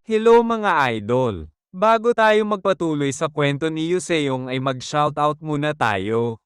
Hello mga idol! Bago tayo magpatuloy sa kwento ni Yuseong ay mag-shoutout muna tayo.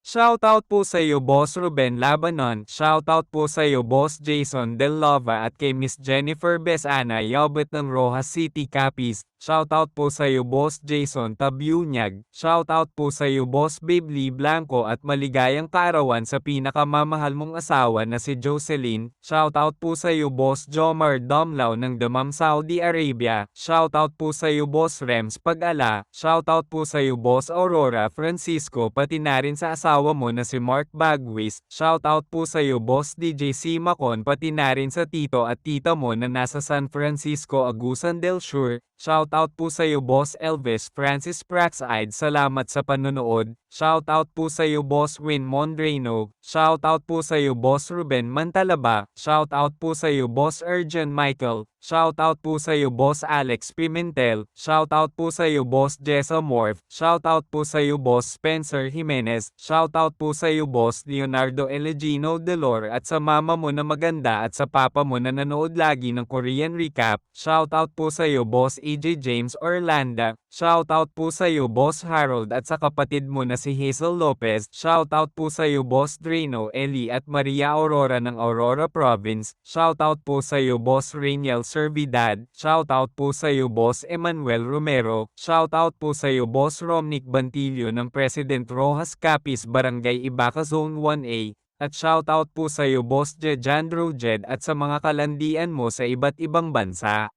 Shoutout po sa iyo Boss Ruben Labanon, shoutout po sa iyo Boss Jason Del Lova at kay Miss Jennifer Besana Yaubet ng Rojas City Capiz, shoutout po sa iyo Boss Jason Tabyunyag, shoutout po sa iyo Boss Babe Lee Blanco at maligayang kaarawan sa pinakamamahal mong asawa na si Jocelyn, shoutout po sa iyo Boss Jomar Domlao ng Damam Saudi Arabia, shoutout po sa iyo Boss Rems Pag-ala, shoutout po sa iyo Boss Aurora Francisco pati na rin sa asawa mo na si Mark Bagwis, shoutout po sa iyo Boss DJ C. Macon pati na rin sa tito at tita mo na nasa San Francisco Agusan del Sur, shoutout po sa iyo Boss Elvis Francis Praxide salamat sa panonood, shoutout po sa iyo Boss Win Mondreno, shoutout po sa iyo Boss Ruben Mantalaba, shoutout po sa iyo Boss Urgent Michael, shoutout po sa iyo Boss Alex Pimentel, shoutout po sa iyo Boss Jessa Morph, shoutout po sa iyo Boss Spencer Jimenez, shoutout po sa iyo Boss Leonardo Elegino Delor at sa mama mo na maganda at sa papa mo na nanood lagi ng Korean Recap, shoutout po sa iyo Boss EJ James Orlando, shoutout po sa iyo Boss Harold at sa kapatid mo na si Hazel Lopez, shoutout po sa iyo Boss Drino Eli at Maria Aurora ng Aurora Province, shoutout po sa iyo Boss Rainiel Servidad, shoutout po sa iyo Boss Emmanuel Romero, shoutout po sa iyo Boss Romnick Bantillo ng President Rojas Capiz Barangay Ibaca Zone 1A, at shoutout po sa iyo Boss Jejandro Jed at sa mga kalandian mo sa iba't ibang bansa.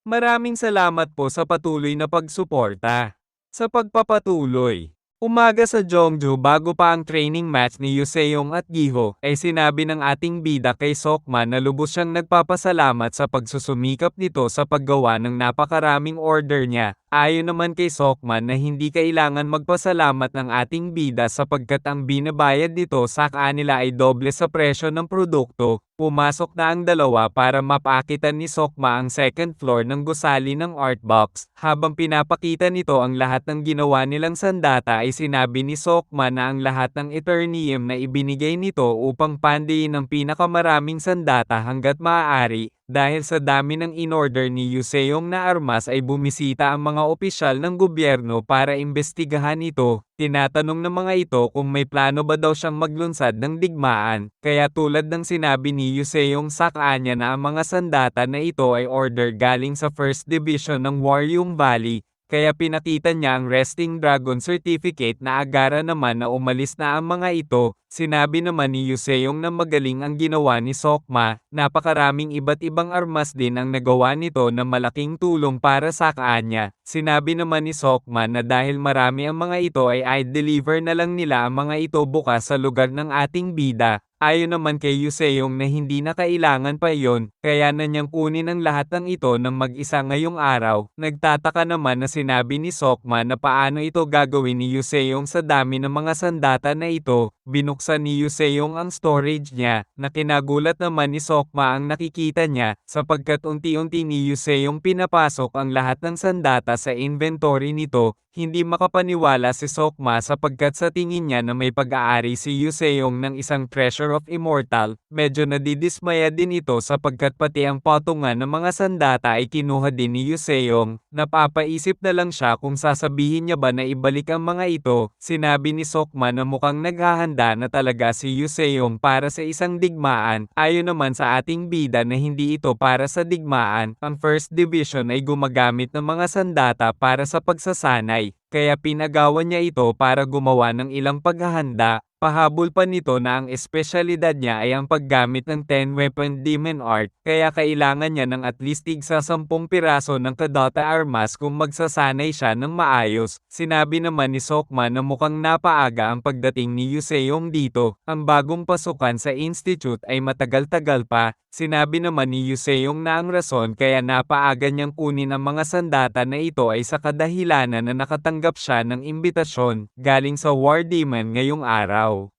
Maraming salamat po sa patuloy na pagsuporta. Sa pagpapatuloy, umaga sa Jeongju bago pa ang training match ni Yuseong at Giho, ay sinabi ng ating bida kay Sokma na lubos siyang nagpapasalamat sa pagsusumikap nito sa paggawa ng napakaraming order niya. Ayon naman kay Sokman na hindi kailangan magpasalamat ng ating bida sapagkat ang binabayad nito sa kanila ay doble sa presyo ng produkto. Pumasok na ang dalawa para mapakitan ni Sokma ang second floor ng gusali ng Artbox. Habang pinapakita nito ang lahat ng ginawa nilang sandata ay sinabi ni Sokma na ang lahat ng Eternium na ibinigay nito upang pandayin ang pinakamaraming sandata hanggat maaari. Dahil sa dami ng in-order ni Yuseong na armas ay bumisita ang mga opisyal ng gobyerno para imbestigahan ito. Tinatanong ng mga ito kung may plano ba daw siyang maglunsad ng digmaan, kaya tulad ng sinabi ni Yuseong sa kanya na ang mga sandata na ito ay order galing sa 1st Division ng Waryung Valley. Kaya pinakita niya ang Resting Dragon Certificate na agara naman na umalis na ang mga ito. Sinabi naman ni Yuseong na magaling ang ginawa ni Sokma, napakaraming iba't ibang armas din ang nagawa nito na malaking tulong para sa kanya. Sinabi naman ni Sokma na dahil marami ang mga ito ay i-deliver na lang nila ang mga ito bukas sa lugar ng ating bida. Ayon naman kay Yuseong na hindi na kailangan pa iyon, kaya na niyang kunin ang lahat ng ito ng mag-isa ngayong araw. Nagtataka naman na sinabi ni Sokma na paano ito gagawin ni Yuseong sa dami ng mga sandata na ito. Binuksan ni Yuseong ang storage niya, na kinagulat naman ni Sokma ang nakikita niya, sapagkat unti-unti ni Yuseong pinapasok ang lahat ng sandata sa inventory nito. Hindi makapaniwala si Sokma sapagkat sa tingin niya na may pag-aari si Yuseong ng isang Treasure of Immortal. Medyo nadidismaya din ito sapagkat pati ang patungan ng mga sandata ay kinuha din ni Yuseong. Napapaisip na lang siya kung sasabihin niya ba na ibalik ang mga ito. Sinabi ni Sokma na mukhang naghahanda na talaga si Yuseong para sa isang digmaan. Ayon naman sa ating bida na hindi ito para sa digmaan. Ang 1st Division ay gumagamit ng mga sandata para sa pagsasanay. Kaya pinagawa niya ito para gumawa ng ilang paghahanda. Pahabol pa nito na ang espesyalidad niya ay ang paggamit ng 10-weapon demon art, kaya kailangan niya ng at least tigsa 10 piraso ng kadota armas kung magsasanay siya ng maayos. Sinabi naman ni Sokma na mukhang napaaga ang pagdating ni Yuseong dito. Ang bagong pasukan sa institute ay matagal-tagal pa. Sinabi naman ni Yuseong na ang rason kaya napaaga niyang kunin ang mga sandata na ito ay sa kadahilanan na nakatanggap siya ng imbitasyon galing sa War Demon ngayong araw.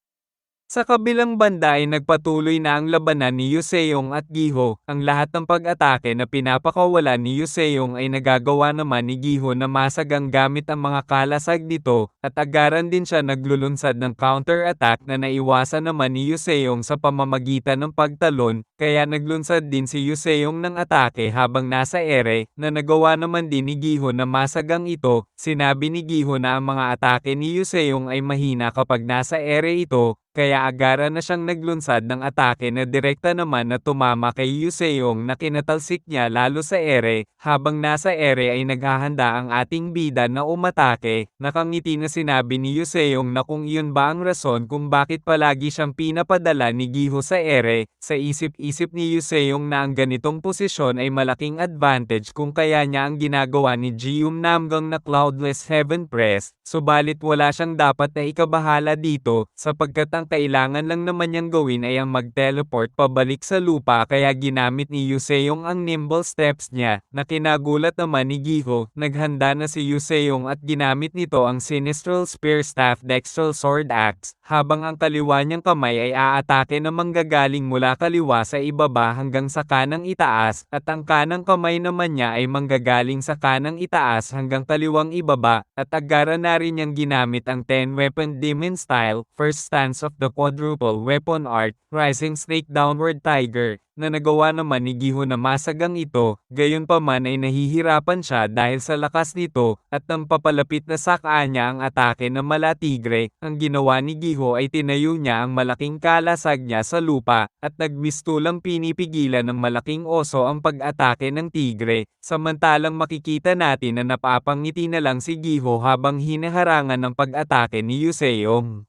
Sa kabilang banda ay nagpatuloy na ang labanan ni Joseon at Giho, ang lahat ng pag-atake na pinapakawalan ni Joseon ay nagagawa naman ni Giho na masagang gamit ang mga kalasag nito, at agaran din siya naglulunsad ng counter-attack na naiwasan naman ni Joseon sa pamamagitan ng pagtalon, kaya naglunsad din si Joseon ng atake habang nasa ere, na nagawa naman din ni Giho na masagang ito. Sinabi ni Giho na ang mga atake ni Joseon ay mahina kapag nasa ere ito, kaya agaran na siyang naglunsad ng atake na direkta naman na tumama kay Joseon na kinatalsik niya lalo sa ere. Habang nasa ere ay naghahanda ang ating bida na umatake. Nakangiti na sinabi ni Joseon na kung iyon ba ang rason kung bakit palagi siyang pinapadala ni Giho sa ere. Sa isip-isip ni Joseon na ang ganitong posisyon ay malaking advantage kung kaya niya ang ginagawa ni Jeum Namgang na Cloudless Heaven Press, subalit wala siyang dapat na ikabahala dito, sapagkat ang kailangan lang naman niyang gawin ay ang mag-teleport pabalik sa lupa, kaya ginamit ni Joseon ang nimble steps niya, na kinagulat naman ni Giho. Naghanda na si Joseon at ginamit nito ang Sinistral Spear Staff Dextral Sword Axe, habang ang kaliwa niyang kamay ay aatake na manggagaling mula kaliwa sa ibaba hanggang sa kanang itaas, at ang kanang kamay naman niya ay manggagaling sa kanang itaas hanggang kaliwang ibaba, at agaran na rin niyang ginamit ang 10-weapon Demon Style, First Stance of the Quadruple Weapon Art, Rising Snake Downward Tiger, na nagawa naman ni Giho na masagang ito. Gayunpaman ay nahihirapan siya dahil sa lakas nito, at nang papalapit na sa kanya ang atake ng Malatigre, ang ginawa ni Giho ay tinayo niya ang malaking kalasag niya sa lupa, at nagmistulang pinipigilan ng malaking oso ang pag-atake ng tigre, samantalang makikita natin na napapangiti na lang si Giho habang hinaharangan ng pag-atake ni Joseon.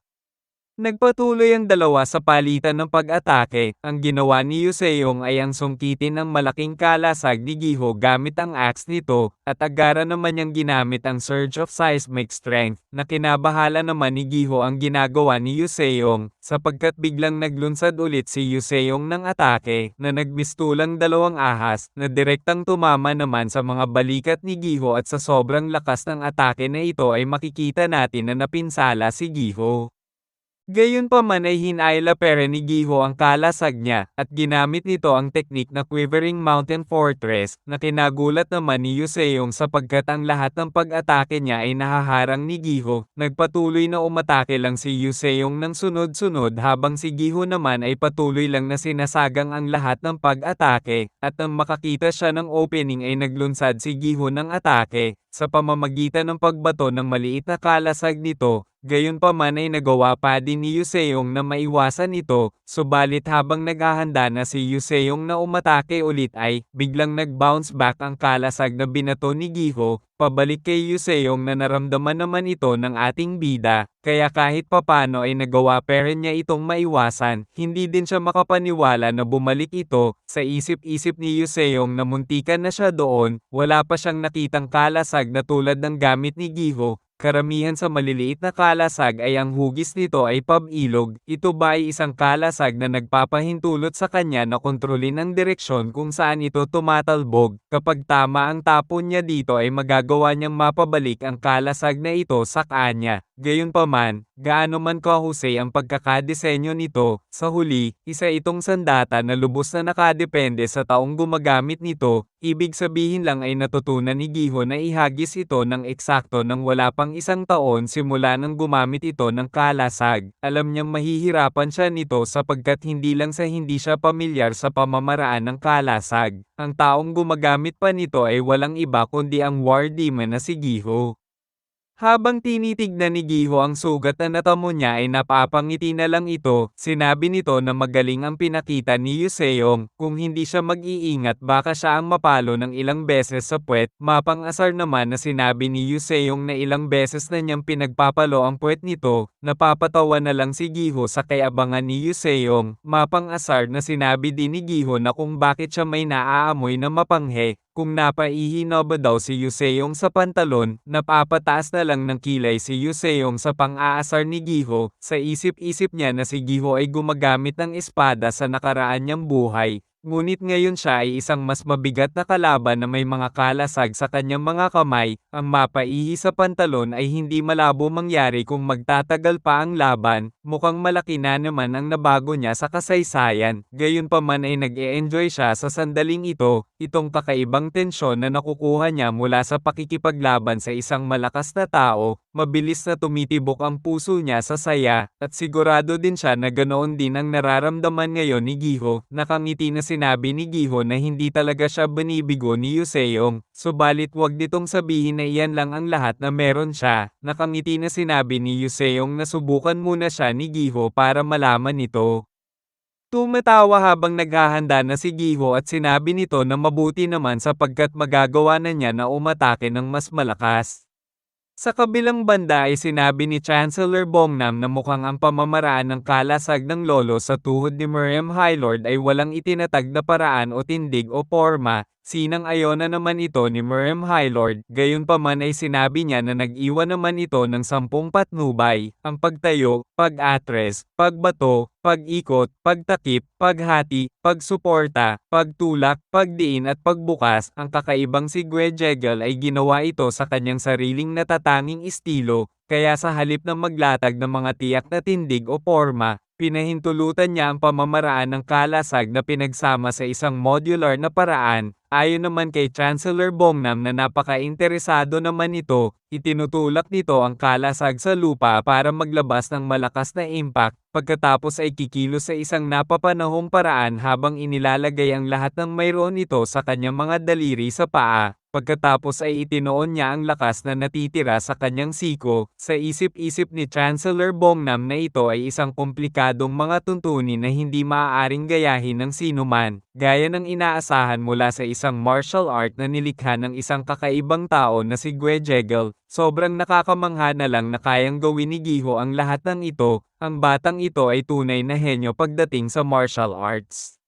Nagpatuloy ang dalawa sa palitan ng pag-atake. Ang ginawa ni Joseon ay ang sungkitin ng malaking kalasag ni Giho gamit ang axe nito, at agaran naman niyang ginamit ang Surge of Seismic Strength, na kinabahala naman ni Giho ang ginagawa ni Joseon, sapagkat biglang naglunsad ulit si Joseon ng atake, na nagmistulang dalawang ahas, na direktang tumama naman sa mga balikat ni Giho, at sa sobrang lakas ng atake na ito ay makikita natin na napinsala si Giho. Gayunpaman ay hinayla pera ni Giho ang kalasag niya, at ginamit nito ang teknik na Quivering Mountain Fortress, na kinagulat naman ni Joseon sapagkat ang lahat ng pag-atake niya ay nahaharang ni Giho. Nagpatuloy na umatake lang si Joseon ng sunod-sunod habang si Giho naman ay patuloy lang na sinasagang ang lahat ng pag-atake, at nang makakita siya ng opening ay naglunsad si Giho ng atake, sa pamamagitan ng pagbato ng maliit na kalasag nito. Gayunpaman ay nagawa pa din ni Joseon na maiwasan ito, subalit habang naghahanda na si Joseon na umatake ulit ay biglang nag-bounce back ang kalasag na binato ni Giho, pabalik kay Joseon na naramdaman naman ito ng ating bida, kaya kahit papano ay nagawa pa rin niya itong maiwasan. Hindi din siya makapaniwala na bumalik ito. Sa isip-isip ni Joseon na muntikan na siya doon, wala pa siyang nakitang kalasag na tulad ng gamit ni Giho. Karamihan sa maliliit na kalasag ay ang hugis nito ay pabilog. Ito ba ay isang kalasag na nagpapahintulot sa kanya na kontrolin ang direksyon kung saan ito tumatalbog. Kapag tama ang tapon niya dito ay magagawa niyang mapabalik ang kalasag na ito sa kanya. Gayunpaman, gaano man kahusay ang pagkakadesenyo nito, sa huli, isa itong sandata na lubos na nakadepende sa taong gumagamit nito. Ibig sabihin lang ay natutunan ni Giho na ihagis ito ng eksakto nang wala pang isang taon simula nang gumamit ito ng kalasag. Alam niyang mahihirapan siya nito sapagkat hindi lang sa hindi siya pamilyar sa pamamaraan ng kalasag. Ang taong gumagamit pa nito ay walang iba kundi ang War Demon na si Giho. Habang tinitignan ni Giho ang sugat na natamo niya ay napapangiti na lang ito. Sinabi nito na magaling ang pinakita ni Joseon. Kung hindi siya mag-iingat baka siya ang mapalo ng ilang beses sa puwet. Mapang-asar naman na sinabi ni Joseon na ilang beses na niyang pinagpapalo ang puwet nito. Napapatawa na lang si Giho sa kayabangan ni Joseon. Mapang-asar na sinabi din ni Giho na kung bakit siya may naaamoy na mapanghe. Kung napaihi ba daw si Joseon sa pantalon, napapataas na lang ng kilay si Joseon sa pang-aasar ni Giho. Sa isip-isip niya na si Giho ay gumagamit ng espada sa nakaraan niyang buhay. Ngunit ngayon siya ay isang mas mabigat na kalaban na may mga kalasag sa kanyang mga kamay, ang mapaihi sa pantalon ay hindi malabo mangyari kung magtatagal pa ang laban, mukhang malaki na naman ang nabago niya sa kasaysayan, gayunpaman ay nag-e-enjoy siya sa sandaling ito, itong kakaibang tensyon na nakukuha niya mula sa pakikipaglaban sa isang malakas na tao, mabilis na tumitibok ang puso niya sa saya, at sigurado din siya na ganoon din ang nararamdaman ngayon ni Giho, nakangiti na sinabi ni Giho na hindi talaga siya binibigo ni Yuseong, subalit wag nitong sabihin na iyan lang ang lahat na meron siya, nakangiti na sinabi ni Yuseong na subukan muna siya ni Giho para malaman ito. Tumatawa habang naghahanda na si Giho at sinabi nito na mabuti naman sapagkat magagawa na niya na umatake ng mas malakas. Sa kabilang banda ay sinabi ni Chancellor Bongnam na mukhang ang pamamaraan ng kalasag ng lolo sa tuhod ni Miriam Hylord ay walang itinatag na paraan o tindig o porma, sinang-ayon na naman ito ni Miriam Hylord, gayunpaman ay sinabi niya na nag-iwan naman ito ng 10 patnubay, ang pagtayo, pag-atres, pagbato, pag-ikot, pagtakip, paghati, pagsuporta, pagtulak, pagdiin at pagbukas, ang kakaibang si Guejegel ay ginawa ito sa kanyang sariling natatanging estilo, kaya sa halip na maglatag ng mga tiyak na tindig o porma, pinahintulutan niya ang pamamaraan ng kalasag na pinagsama sa isang modular na paraan, ayon naman kay Chancellor Bongnam na napaka-interesado naman ito, itinutulak nito ang kalasag sa lupa para maglabas ng malakas na impact, pagkatapos ay kikilos sa isang napapanahong paraan habang inilalagay ang lahat ng mayroon ito sa kanyang mga daliri sa paa. Pagkatapos ay itinoon niya ang lakas na natitira sa kanyang siko, sa isip-isip ni Chancellor Bongnam na ito ay isang komplikadong mga tuntunin na hindi maaaring gayahin ng sinuman, gaya ng inaasahan mula sa isang martial art na nilikha ng isang kakaibang tao na si Guejegel. Sobrang nakakamangha na lang na kayang gawin ni Giho ang lahat ng ito, ang batang ito ay tunay na henyo pagdating sa martial arts.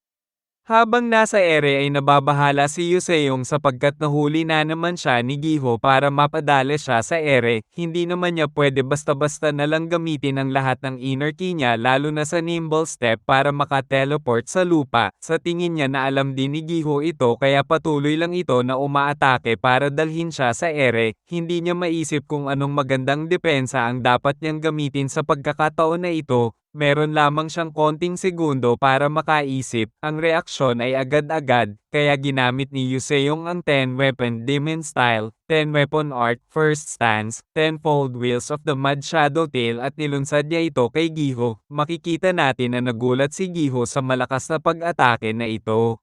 Habang nasa ere ay nababahala si Yuseong sapagkat nahuli na naman siya ni Giho para mapadala siya sa ere, hindi naman niya pwede basta-basta na lang gamitin ang lahat ng inner ki niya lalo na sa nimble step para maka-teleport sa lupa, sa tingin niya na alam din ni Giho ito kaya patuloy lang ito na umaatake para dalhin siya sa ere, hindi niya maisip kung anong magandang depensa ang dapat niyang gamitin sa pagkakataon na ito. Meron lamang siyang konting segundo para makaisip, ang reaksyon ay agad-agad, kaya ginamit ni Yuseong ang 10-weapon demon style, 10-weapon art, first stance, 10-fold wheels of the mud shadow tail at nilunsad niya ito kay Giho. Makikita natin na nagulat si Giho sa malakas na pag-atake na ito.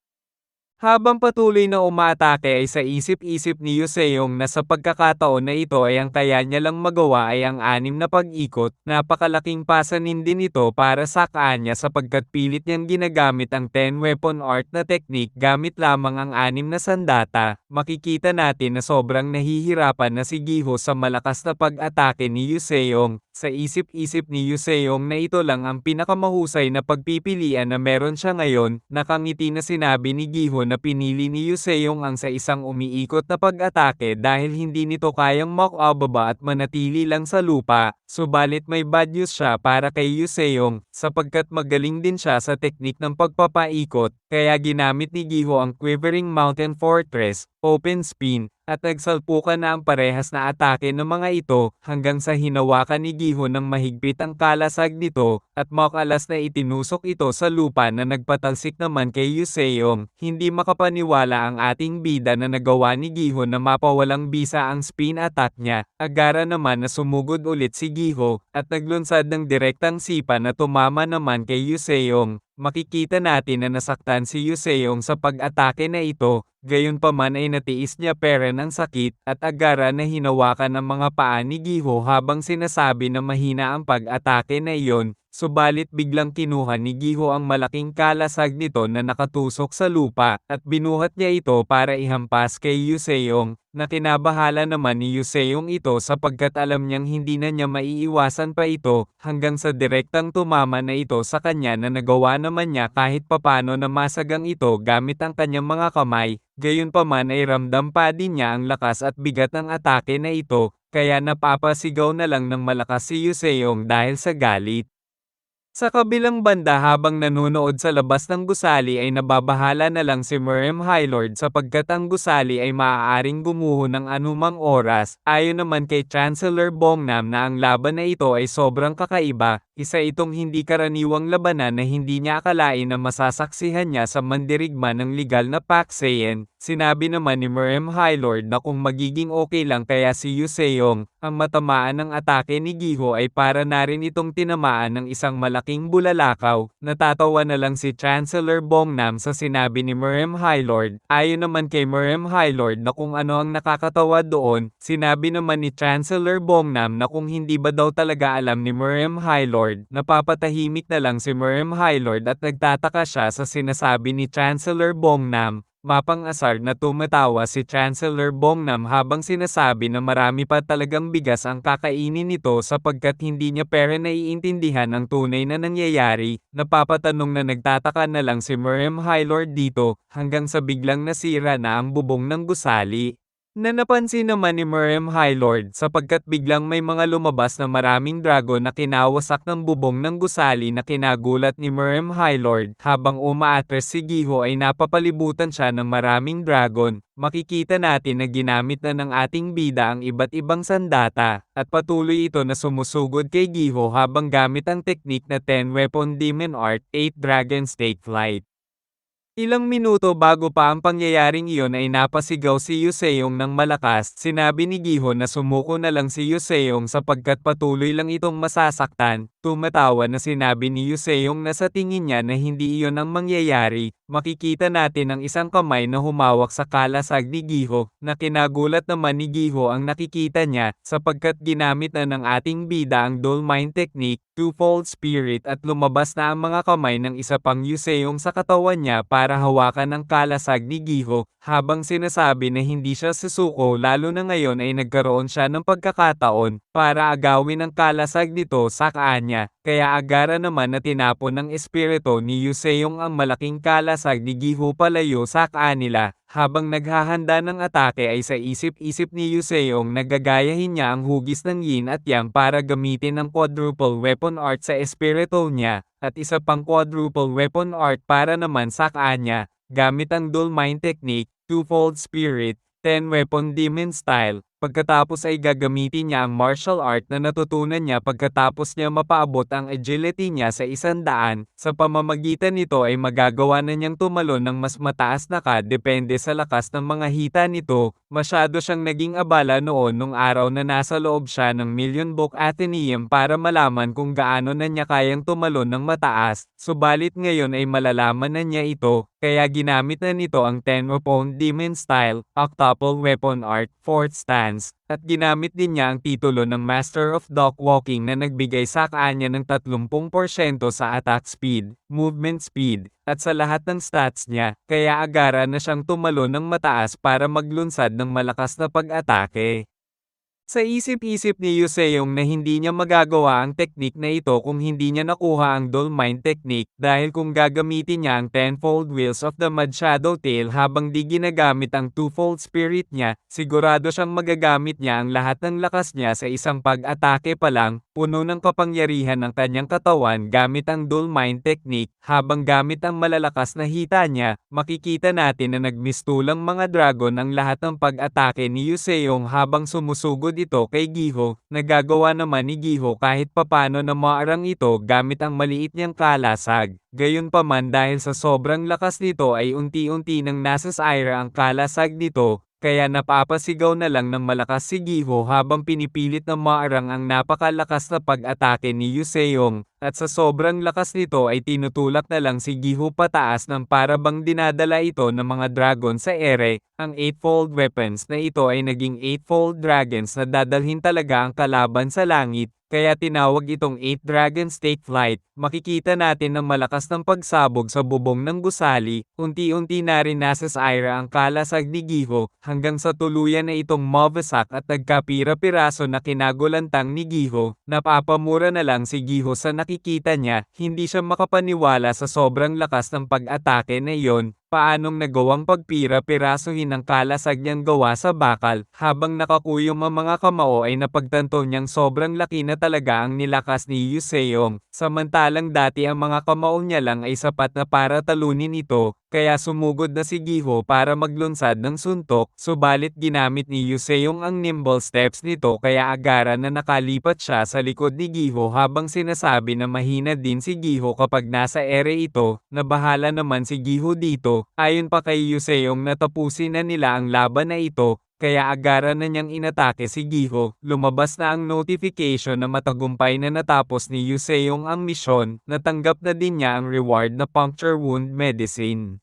Habang patuloy na umaatake ay sa isip-isip ni Yuseong na sa pagkakataon na ito ay ang kaya niya lang magawa ay ang 6 na pag-ikot, napakalaking pasanin din ito para sa kanya sapagkat pilit niyang ginagamit ang 10-weapon art na teknik gamit lamang ang 6 na sandata, makikita natin na sobrang nahihirapan na si Giho sa malakas na pag-atake ni Yuseong. Sa isip-isip ni Yuseong na ito lang ang pinakamahusay na pagpipilian na meron siya ngayon, nakangiti na sinabi ni Giho na pinili ni Yuseong ang sa isang umiikot na pag-atake dahil hindi nito kayang makababa at manatili lang sa lupa, subalit may bad news siya para kay Yuseong, sapagkat magaling din siya sa teknik ng pagpapaikot, kaya ginamit ni Giho ang Quivering Mountain Fortress, open spin, at nagsalpukan na ang parehas na atake ng mga ito, hanggang sa hinawakan ni Giho ng mahigpit ang kalasag nito, at makalas na itinusok ito sa lupa na nagpatalsik naman kay Yuseong. Hindi makapaniwala ang ating bida na nagawa ni Giho na mapawalang bisa ang spin attack niya, agara naman na sumugod ulit si Giho, at naglunsad ng direktang sipa na tumama naman kay Yuseong. Makikita natin na nasaktan si Yuseong sa pag-atake na ito, gayunpaman ay natiis niya peren ang sakit at agara na hinawakan ang mga paa ni Giho habang sinasabi na mahina ang pag-atake na iyon, subalit biglang kinuha ni Giho ang malaking kalasag nito na nakatusok sa lupa at binuhat niya ito para ihampas kay Yuseong, na kinabahala naman ni Yuseong ito sapagkat alam niyang hindi na niya maiiwasan pa ito, hanggang sa direktang tumama na ito sa kanya na nagawa naman niya kahit papano na masagang ito gamit ang kanyang mga kamay, gayunpaman ay ramdam pa din niya ang lakas at bigat ng atake na ito, kaya napapasigaw na lang ng malakas si Yuseong dahil sa galit. Sa kabilang banda habang nanonood sa labas ng gusali ay nababahala na lang si Miriam Hylord sapagkat ang gusali ay maaaring gumuho ng anumang oras. Ayon naman kay Chancellor Bongnam na ang laban na ito ay sobrang kakaiba, isa itong hindi karaniwang labanan na hindi niya akalain na masasaksihan niya sa mandirigma ng legal na Pakseyen. Sinabi naman ni Miriam Hylord na kung magiging okay lang kaya si Yuseong, ang matamaan ng atake ni Giho ay para na rin itong tinamaan ng isang malaking bulalakaw. Natatawa na lang si Chancellor Bongnam sa sinabi ni Miriam Hylord. Ayon naman kay Miriam Hylord na kung ano ang nakakatawa doon, sinabi naman ni Chancellor Bongnam na kung hindi ba daw talaga alam ni Miriam Hylord, napapatahimik na lang si Miriam Hylord at nagtataka siya sa sinasabi ni Chancellor Bongnam. Mapang-asar na tumatawa si Chancellor Bongnam habang sinasabi na marami pa talagang bigas ang kakainin nito sapagkat hindi niya pera naiintindihan ang tunay na nangyayari. Napapatanong na nagtataka na lang si Miriam Hylord dito hanggang sa biglang nasira na ang bubong ng gusali. Na napansin naman ni Miriam Hylord sapagkat biglang may mga lumabas na maraming dragon na kinawasak ng bubong ng gusali na kinagulat ni Miriam Hylord. Habang umaatres si Giho ay napapalibutan siya ng maraming dragon. Makikita natin na ginamit na ng ating bida ang iba't ibang sandata, at patuloy ito na sumusugod kay Giho habang gamit ang teknik na 10-weapon demon art, 8 dragons take flight. Ilang minuto bago pa ang pangyayaring iyon ay napasigaw si Yuseong ng malakas. Sinabi ni Giho na sumuko na lang si Yuseong sapagkat patuloy lang itong masasaktan. Tumatawa na sinabi ni Yuseong na sa tingin niya na hindi iyon ang mangyayari. Makikita natin ang isang kamay na humawak sa kalasag ni Giho, na kinagulat naman ni Giho ang nakikita niya sapagkat ginamit na ng ating bida ang Dull Mind Technique, Twofold Spirit at lumabas na ang mga kamay ng isa pang Yuseong sa katawan niya para hawakan ang kalasag ni Giho, habang sinasabi na hindi siya susuko lalo na ngayon ay nagkaroon siya ng pagkakataon para agawin ang kalasag nito sa kanya. Kaya agara naman na tinapon ng espiritu ni Yuseong ang malaking kalasag ni Giho palayo sa kanila. Habang naghahanda ng atake ay sa isip-isip ni Yuseong nagagayahin niya ang hugis ng yin at yang para gamitin ang quadruple weapon art sa espiritu niya, at isa pang quadruple weapon art para naman sa kanya, gamit ang Dull Mind Technique, Twofold Spirit, 10-weapon demon style. Pagkatapos ay gagamitin niya ang martial art na natutunan niya pagkatapos niya mapaabot ang agility niya sa 100. Sa pamamagitan nito ay magagawa na niyang tumalon ng mas mataas na depende sa lakas ng mga hita nito. Masyado siyang naging abala noon nung araw na nasa loob siya ng Million Book Athenaeum para malaman kung gaano na niya kayang tumalon ng mataas. Subalit ngayon ay malalaman na niya ito, kaya ginamit na nito ang 10-weapon demon style, octuple weapon art, 4th stance. At ginamit din niya ang titulo ng Master of Dog Walking na nagbigay sa kanya ng 30% sa attack speed, movement speed, at sa lahat ng stats niya, kaya agara na siyang tumalon ng mataas para maglunsad ng malakas na pag-atake. Sa isip-isip ni Yuseong na hindi niya magagawa ang teknik na ito kung hindi niya nakuha ang Dull Mind Technique dahil kung gagamitin niya ang Tenfold Wheels of the Mad Shadow Tail habang di ginagamit ang Twofold Spirit niya, sigurado siyang magagamit niya ang lahat ng lakas niya sa isang pag-atake pa lang, puno ng kapangyarihan ng kanyang katawan gamit ang Dull Mind Technique. Habang gamit ang malalakas na hita niya, makikita natin na nagmistulang mga dragon ang lahat ng pag-atake ni Yuseong habang sumusugod ito kay Giho. Nagagawa naman ni Giho kahit papano na maarang ito gamit ang maliit niyang kalasag. Gayunpaman dahil sa sobrang lakas nito ay unti-unti nang nasasayra ang kalasag nito, kaya napapasigaw na lang ng malakas si Giho habang pinipilit na maarang ang napakalakas na pag-atake ni Yuseong, at sa sobrang lakas nito ay tinutulak na lang si Giho pataas ng para bang dinadala ito ng mga dragon sa ere. Ang 8-fold weapons na ito ay naging 8-fold dragons na dadalhin talaga ang kalaban sa langit, kaya tinawag itong 8 dragons take flight. Makikita natin ng malakas ng pagsabog sa bubong ng gusali, unti-unti na rin nasasayra ang kalasag ni Giho, hanggang sa tuluyan na itong mawasak at nagkapira-piraso na kinagulantang ni Giho. Napapamura na lang si Giho sa nakikita niya, hindi siya makapaniwala sa sobrang lakas ng pag-atake na iyon. paanong nagawang pagpira-pirasuhin ang kalasag niyang gawa sa bakal, habang nakakuyom ang mga kamao ay napagtanto niyang sobrang laki na talaga ang nilakas ni Yu Seong, samantalang dati ang mga kamao niya lang ay sapat na para talunin ito, kaya sumugod na si Giho para maglunsad ng suntok, subalit ginamit ni Yu Seong ang nimble steps nito kaya agaran na nakalipat siya sa likod ni Giho habang sinasabi na mahina din si Giho kapag nasa ere ito, na bahala naman si Giho dito. Ayon pa kay Yu Seong natapusin na nila ang laban na ito, kaya agaran na niyang inatake si Giho. Lumabas na ang notification na matagumpay na natapos ni Yu Seong ang misyon, natanggap na din niya ang reward na puncture wound medicine.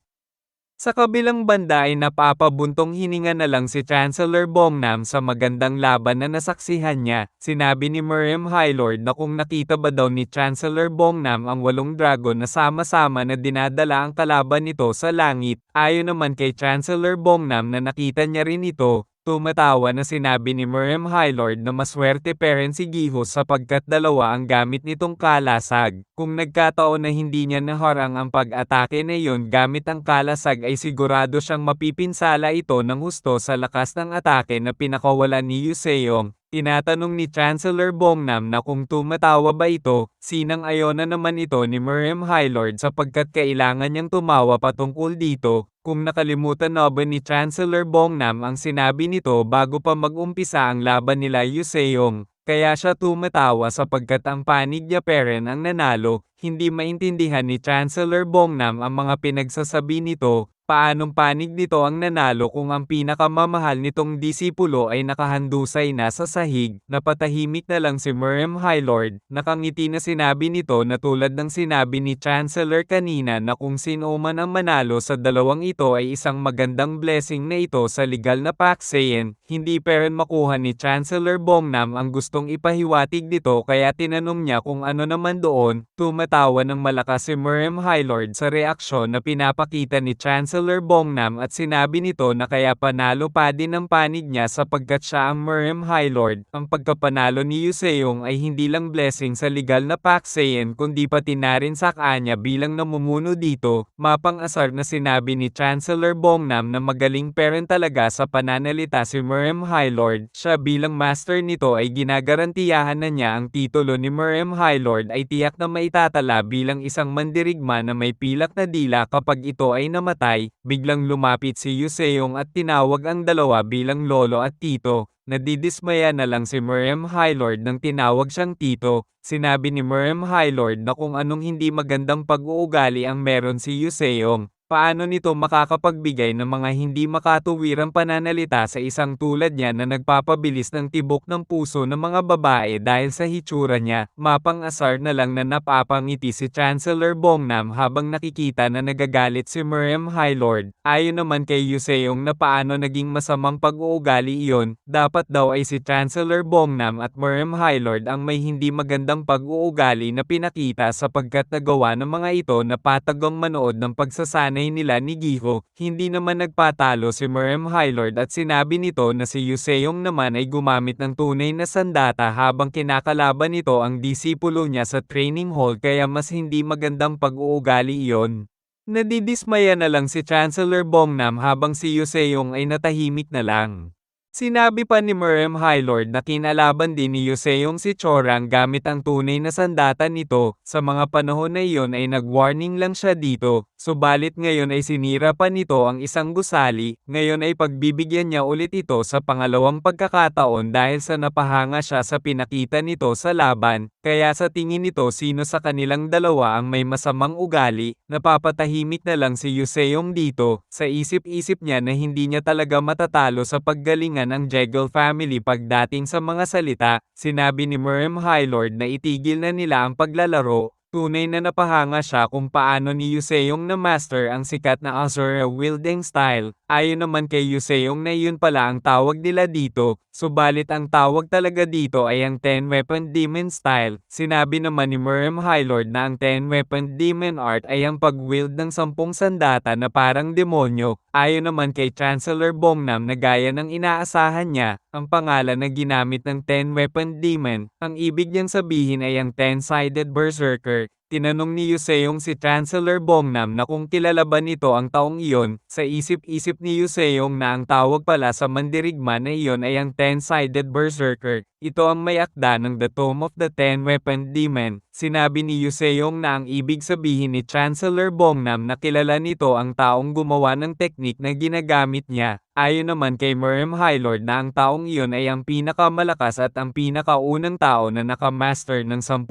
Sa kabilang banda ay napapabuntong hininga na lang si Chancellor Bongnam sa magandang laban na nasaksihan niya. Sinabi ni Miriam Highlord na kung nakita ba daw ni Chancellor Bongnam ang 8 dragon na sama-sama na dinadala ang kalaban nito sa langit. Ayon naman kay Chancellor Bongnam na nakita niya rin ito. Tumatawa na sinabi ni Miriam Highlord na maswerte pa rin si Giho sapagkat dalawa ang gamit nitong kalasag. Kung nagkataon na hindi niya naharang ang pag-atake na iyon gamit ang kalasag ay sigurado siyang mapipinsala ito ng husto sa lakas ng atake na pinakawalan ni Yu Seong. Tinatanong ni Chancellor Bongnam na kung tumatawa ba ito, sinang-ayon na naman ito ni Miriam Highlord sapagkat kailangan niyang tumawa patungkol dito. Kung nakalimutan na ba ni Chancellor Bongnam ang sinabi nito bago pa mag-umpisa ang laban nila Yu Seong, kaya siya tumatawa sapagkat ang panig niya pa rin ang nanalo. Hindi maintindihan ni Chancellor Bongnam ang mga pinagsasabi nito. Paanong panig nito ang nanalo kung ang pinakamamahal nitong disipulo ay nakahandusay na sa sahig? Napatahimik na lang si Miriam Highlord, nakangiti na sinabi nito na tulad ng sinabi ni Chancellor kanina na kung sino man ang manalo sa dalawang ito ay isang magandang blessing na ito sa legal na paksayan. Hindi pa rin makuha ni Chancellor Bongnam ang gustong ipahiwatig nito kaya tinanong niya kung ano naman doon. Tumatawa ng malakas si Miriam Highlord sa reaksyon na pinapakita ni Chancellor Bongnam at sinabi nito na kaya panalo pa din ang panig niya sapagkat siya ang Miriam Highlord. Ang pagkapanalo ni Yu Seong ay hindi lang blessing sa legal na paksayan kundi pati na rin sa kanya bilang namumuno dito. Mapang-asar na sinabi ni Chancellor Bongnam na magaling pa rin talaga sa pananalita si Miriam Highlord. Siya bilang master nito ay ginagarantiyahan na niya ang titulo ni Miriam Highlord ay tiyak na maitatala bilang isang mandirigma na may pilak na dila kapag ito ay namatay. Biglang lumapit si Yu Seong at tinawag ang dalawa bilang lolo at tito. Nadidismaya na lang si Miriam Highlord nang tinawag siyang tito. Sinabi ni Miriam Highlord na kung anong hindi magandang pag-uugali ang meron si Yu Seong. Paano nito makakapagbigay ng mga hindi makatuwirang pananalita sa isang tulad niya na nagpapabilis ng tibok ng puso ng mga babae dahil sa hitsura niya? Mapang-asar na lang na napapangiti si Chancellor Bongnam habang nakikita na nagagalit si Miriam Highlord. Ayon naman kay Yu Seong na paano naging masamang pag-uugali iyon, dapat daw ay si Chancellor Bongnam at Miriam Highlord ang may hindi magandang pag-uugali na pinakita sapagkat nagawa ng mga ito na patagang manood ng pagsasanay nila ni Giho. Hindi naman nagpatalo si Miriam Highlord at sinabi nito na si Yu Seong naman ay gumamit ng tunay na sandata habang kinakalaban nito ang disipulo niya sa training hall kaya mas hindi magandang pag-uugali iyon. Nadidismaya na lang si Chancellor Bongnam habang si Yu Seong ay natahimik na lang. Sinabi pa ni Miriam Highlord na kinalaban din ni Yu Seong si Chorang gamit ang tunay na sandata nito. Sa mga panahon na iyon ay nag-warning lang siya dito, subalit ngayon ay sinira pa nito ang isang gusali. Ngayon ay pagbibigyan niya ulit ito sa pangalawang pagkakataon dahil sa napahanga siya sa pinakita nito sa laban. Kaya sa tingin nito sino sa kanilang dalawa ang may masamang ugali. Napapatahimik na lang si Yu Seong dito. Sa isip-isip niya na hindi niya talaga matatalo sa paggalingan ang Jekyll family pagdating sa mga salita. Sinabi ni Miriam Highlord na itigil na nila ang paglalaro. Tunay na napahanga siya kung paano ni Yu Seong na master ang sikat na Azura wielding style. Ayon naman kay Yu Seong na yun pala ang tawag nila dito, subalit ang tawag talaga dito ay ang 10-weapon demon style. Sinabi naman ni Miriam Highlord na ang 10-weapon demon art ay ang pag-wield ng 10 sandata na parang demonyo. Ayon naman kay Chancellor Bongnam na gaya ng inaasahan niya, ang pangalan na ginamit ng 10-weapon demon, ang ibig niyang sabihin ay ang 10-sided berserker. Tinanong ni Yuseong si Chancellor Bongnam na kung kilala ba nito ang taong iyon, sa isip-isip ni Yuseong na ang tawag pala sa mandirigma na iyon ay ang Ten-Sided Berserker. Ito ang may akda ng The Tome of the Ten-Weaponed Demon. Sinabi ni Yuseong na ang ibig sabihin ni Chancellor Bongnam na kilala nito ang taong gumawa ng teknik na ginagamit niya. Ayon naman kay Merem Highlord na ang taong iyon ay ang pinakamalakas at ang pinakaunang tao na nakamaster ng 10,000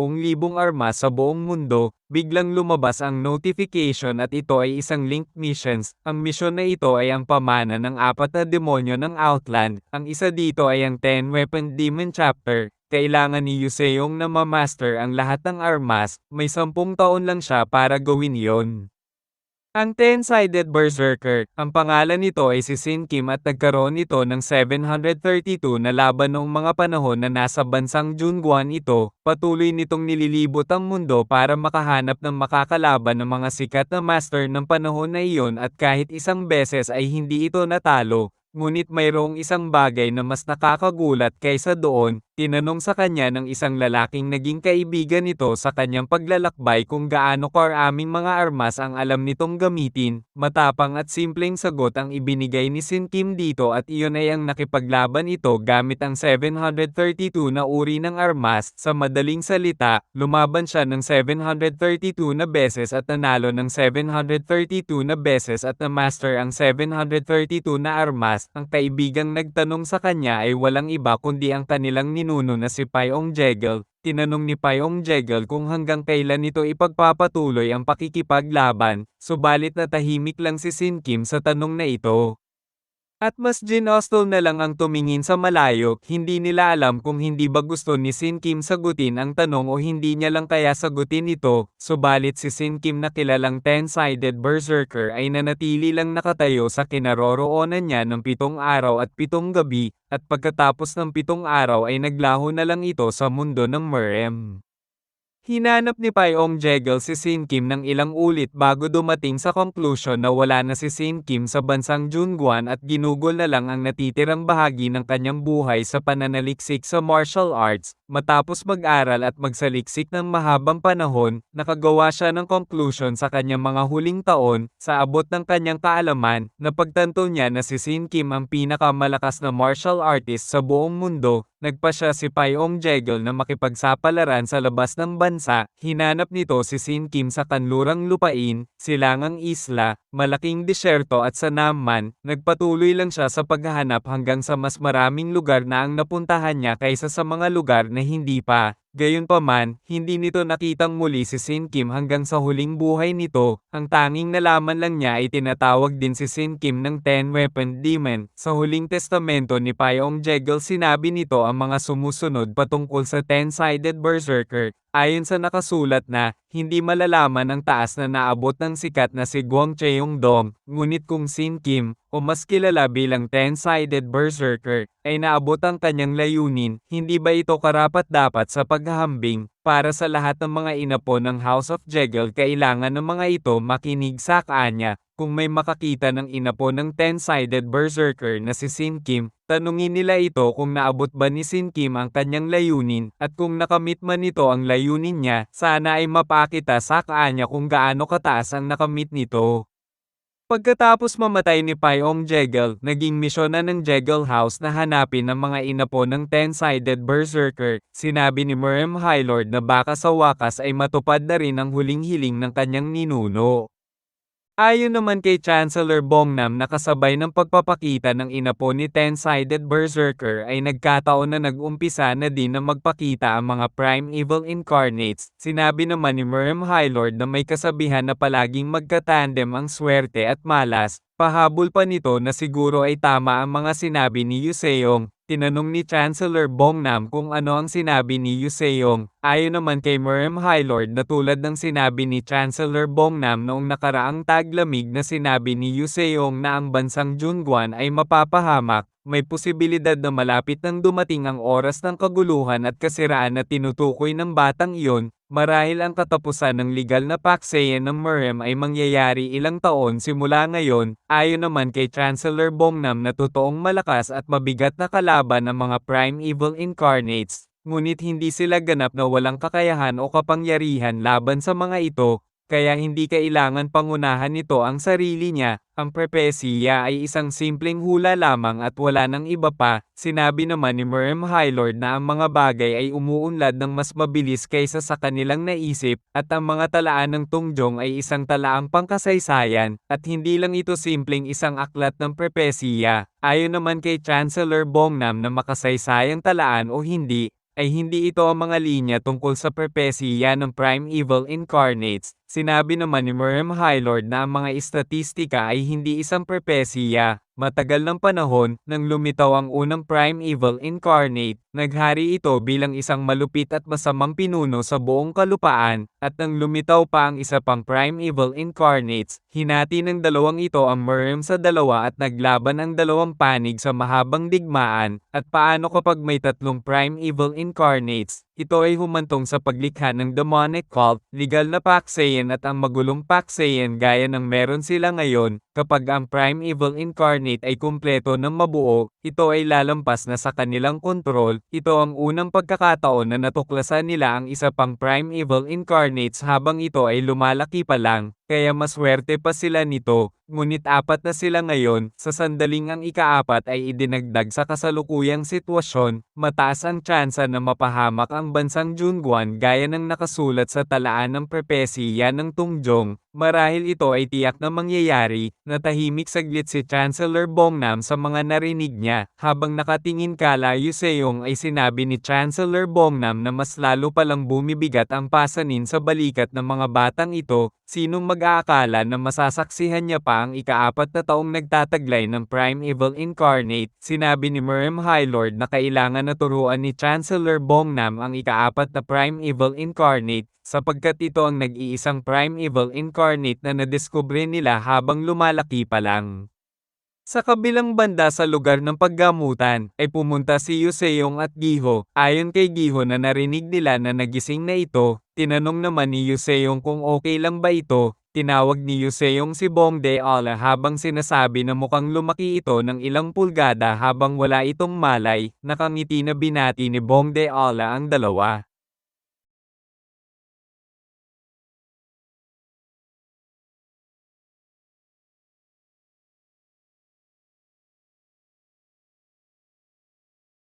armas sa buong mundo, biglang lumabas ang notification at ito ay isang linked missions. Ang misyon na ito ay ang pamana ng 4 na demonyo ng Outland. Ang isa dito ay ang 10-Weapon Demon Chapter. Kailangan ni Yuseong na mamaster ang lahat ng armas, may 10 taon lang siya para gawin yon. Ang Ten-Sided Berserker, ang pangalan nito ay si Sin Kim at nagkaroon ito ng 732 na laban noong mga panahon na nasa bansang Junguan ito, patuloy nitong nililibot ang mundo para makahanap ng makakalaban ng mga sikat na master ng panahon na iyon at kahit isang beses ay hindi ito natalo. Ngunit mayroong isang bagay na mas nakakagulat kaysa doon, tinanong sa kanya ng isang lalaking naging kaibigan nito sa kanyang paglalakbay kung gaano karaming mga armas ang alam nitong gamitin. Matapang at simpleng sagot ang ibinigay ni Sin Kim dito at iyon ay ang nakipaglaban ito gamit ang 732 na uri ng armas. Sa madaling salita, lumaban siya ng 732 na beses at nanalo ng 732 na beses at na-master ang 732 na armas. Ang kaibigang nagtanong sa kanya ay walang iba kundi ang kanilang ninuno na si Pyong Jegel. Tinanong ni Pyong Jegel kung hanggang kailan ito ipagpapatuloy ang pakikipaglaban, subalit natahimik lang si Sin Kim sa tanong na ito. At mas ginostol na lang ang tumingin sa malayo, hindi nila alam kung hindi ba gusto ni Sin Kim sagutin ang tanong o hindi niya lang kaya sagutin ito, subalit si Sin Kim na kilalang Ten-Sided Berserker ay nanatili lang nakatayo sa kinaroroonan niya ng 7 araw at 7 gabi, at pagkatapos ng 7 araw ay naglaho na lang ito sa mundo ng Merem. Hinanap ni Pyong Jegel si Sin Kim ng ilang ulit bago dumating sa conclusion na wala na si Sin Kim sa bansang Junguan at ginugol na lang ang natitirang bahagi ng kanyang buhay sa pananaliksik sa martial arts. Matapos mag-aral at magsaliksik ng mahabang panahon, nakagawa siya ng conclusion sa kanyang mga huling taon, sa abot ng kanyang kaalaman, napagtanto niya na si Sin Kim ang pinakamalakas na martial artist sa buong mundo. Nagpa siya si Pyong Jegel na makipagsapalaran sa labas ng bansa. Hinanap nito si Sin Kim sa kanlurang lupain, silangang isla, malaking disyerto at sa Namman. Nagpatuloy lang siya sa paghahanap hanggang sa mas maraming lugar na ang napuntahan niya kaysa sa mga lugar na hindi pa. Gayunpaman, hindi nito nakitang muli si Sin Kim hanggang sa huling buhay nito. Ang tanging nalaman lang niya ay tinatawag din si Sin Kim ng Ten-Weapon Demon. Sa huling testamento ni Pyong Jegel sinabi nito ang mga sumusunod patungkol sa Ten-Sided Berserker. Ayon sa nakasulat na, hindi malalaman ang taas na naabot ng sikat na si Guang Cheongdong, ngunit kung Sin Kim, o mas kilala bilang Ten-Sided Berserker, ay naabot ang kanyang layunin, hindi ba ito karapat-dapat sa paghahambing? Para sa lahat ng mga inapo ng House of Jegel kailangan ng mga ito makinig sa kanya. Kung may makakita ng inapo ng Ten-Sided Berserker na si Sin Kim, tanungin nila ito kung naabot ba ni Sin Kim ang kanyang layunin, at kung nakamit man nito ang layunin niya, sana ay mapakita sa kanya kung gaano kataas ang nakamit nito. Pagkatapos mamatay ni Pyong Jegel, naging misyon na ng Jegel House na hanapin ang mga inapo ng Ten-Sided Berserker. Sinabi ni Merem Highlord na baka sa wakas ay matupad na rin ang huling hiling ng kanyang ninuno. Ayon naman kay Chancellor Bongnam na kasabay ng pagpapakita ng inapo ni Ten-Sided Berserker ay nagkataon na nag-umpisa na din na magpakita ang mga Prime Evil Incarnates. Sinabi naman ni Merem Highlord na may kasabihan na palaging magkatandem ang swerte at malas. Pahabol pa nito na siguro ay tama ang mga sinabi ni Yuseong. Tinanong ni Chancellor Bongnam kung ano ang sinabi ni Yuseong. Ayon naman kay Merem Highlord na tulad ng sinabi ni Chancellor Bongnam noong nakaraang taglamig na sinabi ni Yuseong na ang bansang Junguan ay mapapahamak, may posibilidad na malapit nang dumating ang oras ng kaguluhan at kasiraan na tinutukoy ng batang iyon. Marahil ang katapusan ng legal na paksayan ng Merem ay mangyayari ilang taon simula ngayon, ayon naman kay Chancellor Bongnam na totoong malakas at mabigat na kalaban ng mga Prime Evil Incarnates. Ngunit hindi sila ganap na walang kakayahan o kapangyarihan laban sa mga ito, kaya hindi kailangan pangunahan nito ang sarili niya. Ang propesiya ay isang simpleng hula lamang at wala nang iba pa. Sinabi naman ni Miriam Hylord na ang mga bagay ay umuunlad ng mas mabilis kaysa sa kanilang naisip, at ang mga talaan ng tungjong ay isang talaang pangkasaysayan, at hindi lang ito simpleng isang aklat ng propesiya. Ayon naman kay Chancellor Bongnam na makasaysayang talaan o hindi, ay hindi ito ang mga linya tungkol sa propesiya ng Prime Evil Incarnates. Sinabi naman ni Miriam Hylord na ang mga estatistika ay hindi isang propesiya. Matagal ng panahon, nang lumitaw ang unang Prime Evil Incarnate, naghari ito bilang isang malupit at masamang pinuno sa buong kalupaan, at nang lumitaw pa ang isa pang Prime Evil Incarnates, hinati ng dalawang ito ang Miriam sa dalawa at naglaban ang dalawang panig sa mahabang digmaan. At paano kapag may tatlong Prime Evil Incarnates? Ito ay humantong sa paglikha ng demonic cult, legal na Paxayan at ang magulong Paxayan gaya ng meron sila ngayon. Kapag ang Prime Evil Incarnate ay kumpleto ng mabuo, ito ay lalampas na sa kanilang kontrol. Ito ang unang pagkakataon na natuklasan nila ang isa pang Prime Evil Incarnates habang ito ay lumalaki pa lang, kaya maswerte pa sila nito. Ngunit apat na sila ngayon, sa sandaling ang ikaapat ay idinagdag sa kasalukuyang sitwasyon, mataas ang tsansa na mapahamak ang bansang Junguan gaya ng nakasulat sa talaan ng propesiya ng tungjong. Marahil ito ay tiyak na mangyayari. Natahimik saglit si Chancellor Bongnam sa mga narinig niya. Habang nakatingin kala Yuseong ay sinabi ni Chancellor Bongnam na mas lalo palang bumibigat ang pasanin sa balikat ng mga batang ito. Sinong mag-aakala na masasaksihan niya pa ang ikaapat na taong nagtataglay ng Prime Evil Incarnate? Sinabi ni Miriam Hylord na kailangan na turuan ni Chancellor Bongnam ang ikaapat na Prime Evil Incarnate, sapagkat ito ang nag-iisang Prime Evil Incarnate na nadiskubre nila habang lumalaki pa lang. Sa kabilang banda sa lugar ng paggamutan, ay pumunta si Yuseong at Giho. Ayon kay Giho na narinig nila na nagising na ito, tinanong naman ni Yuseong kung okay lang ba ito. Tinawag ni Yuseong si Bongde Ala habang sinasabi na mukhang lumaki ito ng ilang pulgada habang wala itong malay. Nakangiti na binati ni Bongde Ala ang dalawa.